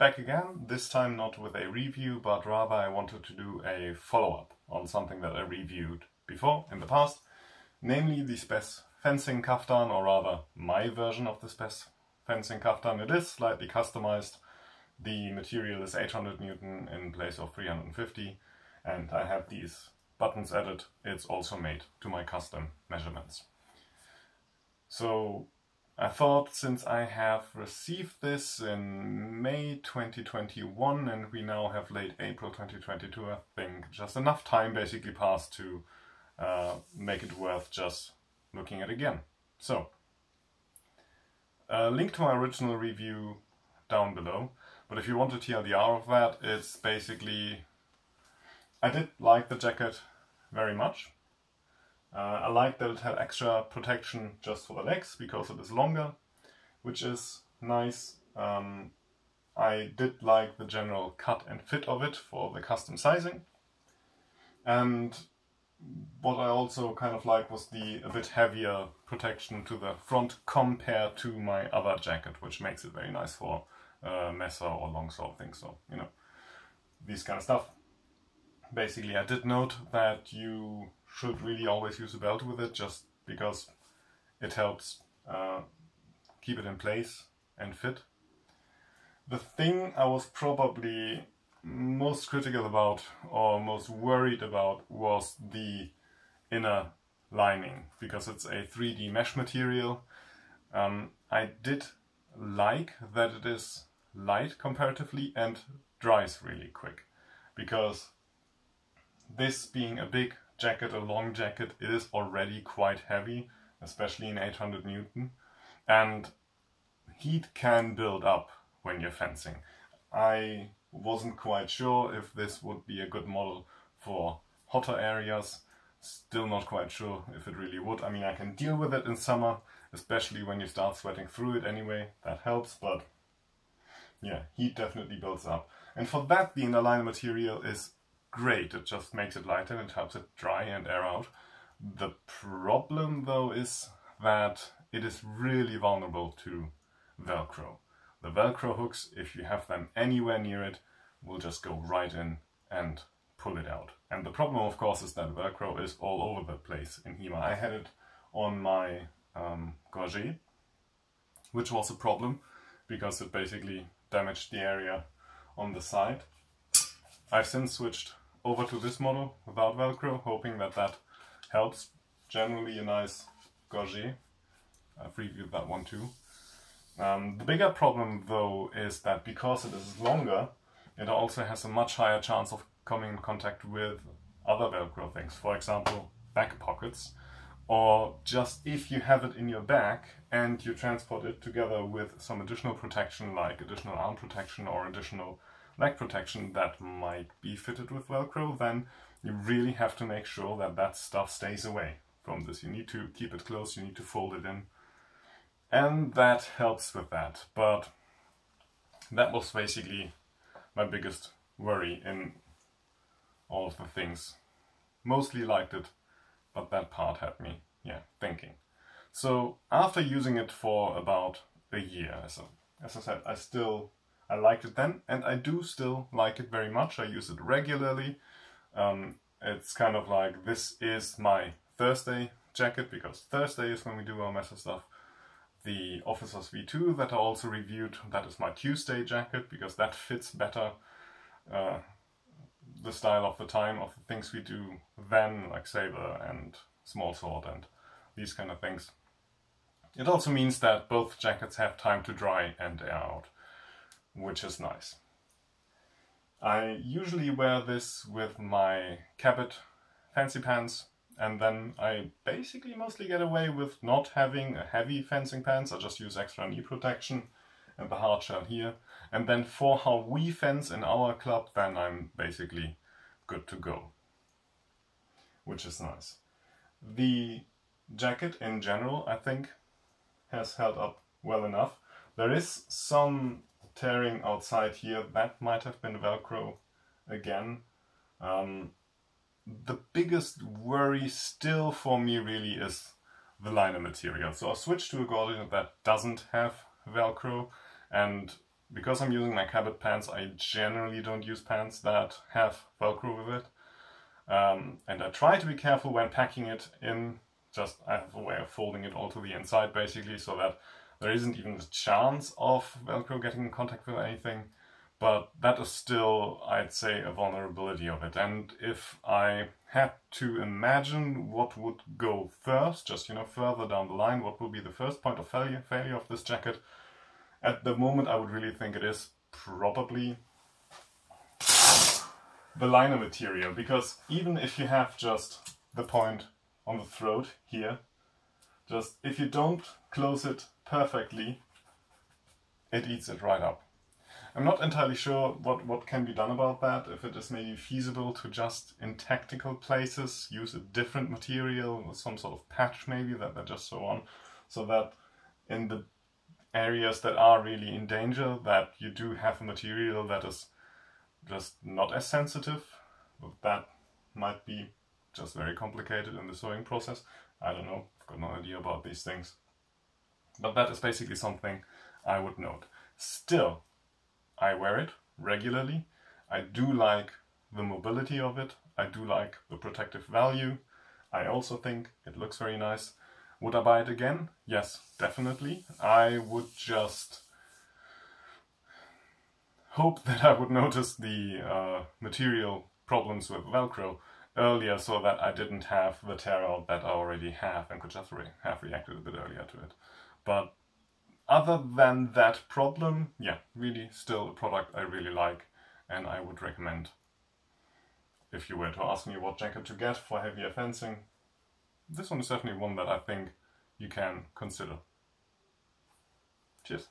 back again, this time not with a review, but rather I wanted to do a follow-up on something that I reviewed before, in the past, namely the Spes fencing kaftan, or rather my version of the Spes fencing kaftan. It is slightly customized. The material is 800 Newton in place of 350, and I have these buttons added. It's also made to my custom measurements. So I thought, since I have received this in May 2021 and we now have late April 2022, I think just enough time basically passed to make it worth just looking at again. So, link to my original review down below, but if you want a TLDR of that, it's basically, I did like the jacket very much. I like that it had extra protection just for the legs because it is longer, which is nice. I did like the general cut and fit of it for the custom sizing. And what I also kind of liked was the a bit heavier protection to the front compared to my other jacket, which makes it very nice for messer or longsword things. So, you know, these kind of stuff. Basically, I did note that you should really always use a belt with it, just because it helps keep it in place and fit. The thing I was probably most critical about, or most worried about, was the inner lining, because it's a 3D mesh material. I did like that it is light comparatively and dries really quick, because this being a big jacket, a long jacket, it is already quite heavy, especially in 800 Newton, and heat can build up when you're fencing. I wasn't quite sure if this would be a good model for hotter areas, still not quite sure if it really would. I mean, I can deal with it in summer, especially when you start sweating through it anyway, that helps, but yeah, heat definitely builds up. And for that, the inner liner material is great. It just makes it lighter and it helps it dry and air out. The problem though is that it is really vulnerable to Velcro. The Velcro hooks, if you have them anywhere near it, will just go right in and pull it out. And the problem, of course, is that Velcro is all over the place in HEMA. I had it on my gorget, which was a problem because it basically damaged the area on the side. I've since switched over to this model without Velcro, hoping that that helps. Generally a nice gorget. I've reviewed that one too. The bigger problem though is that because it is longer, it also has a much higher chance of coming in contact with other Velcro things. For example, back pockets, or just if you have it in your bag and you transport it together with some additional protection, like additional arm protection or additional leg protection that might be fitted with Velcro, then you really have to make sure that that stuff stays away from this. You need to keep it close, you need to fold it in, and that helps with that. But that was basically my biggest worry in all of the things. Mostly liked it, but that part had me, yeah, thinking. So after using it for about a year, as I said, I liked it then, and I do still like it very much. I use it regularly. It's kind of like, this is my Thursday jacket, because Thursday is when we do our mesa stuff. The Officers V2 that I also reviewed, that is my Tuesday jacket, because that fits better the style of the time of the things we do then, like saber and small sword and these kind of things. It also means that both jackets have time to dry and air out, which is nice. I usually wear this with my Cabot fancy pants, and then I basically mostly get away with not having a heavy fencing pants. I just use extra knee protection and the hard shell here. And then for how we fence in our club, then I'm basically good to go, which is nice. The jacket in general, I think, has held up well enough. There is some tearing outside here, that might have been Velcro again. The biggest worry still for me really is the liner material. So I switched to a gorget that doesn't have Velcro, and because I'm using my Cabot pants, I generally don't use pants that have Velcro with it. And I try to be careful when packing it in. Just I have a way of folding it all to the inside basically, so that there isn't even a chance of Velcro getting in contact with anything. But that is still, I'd say, a vulnerability of it. And if I had to imagine what would go first, just, you know, further down the line, what will be the first point of failure of this jacket, at the moment I would really think it is probably the liner material. Because even if you have just the point on the throat here, just if you don't close it perfectly, it eats it right up. I'm not entirely sure what can be done about that, if it is maybe feasible to just, in tactical places, use a different material, or some sort of patch maybe, that just so on, so that in the areas that are really in danger, that you do have a material that is just not as sensitive. But that might be just very complicated in the sewing process. I don't know, I've got no idea about these things. But that is basically something I would note. Still, I wear it regularly. I do like the mobility of it. I do like the protective value. I also think it looks very nice. Would I buy it again? Yes, definitely. I would just hope that I would notice the material problems with Velcro earlier, so that I didn't have the tear out that I already have and could just have reacted a bit earlier to it. But other than that problem, yeah, really still a product I really like and I would recommend. If you were to ask me what jacket to get for heavier fencing, this one is definitely one that I think you can consider. Cheers!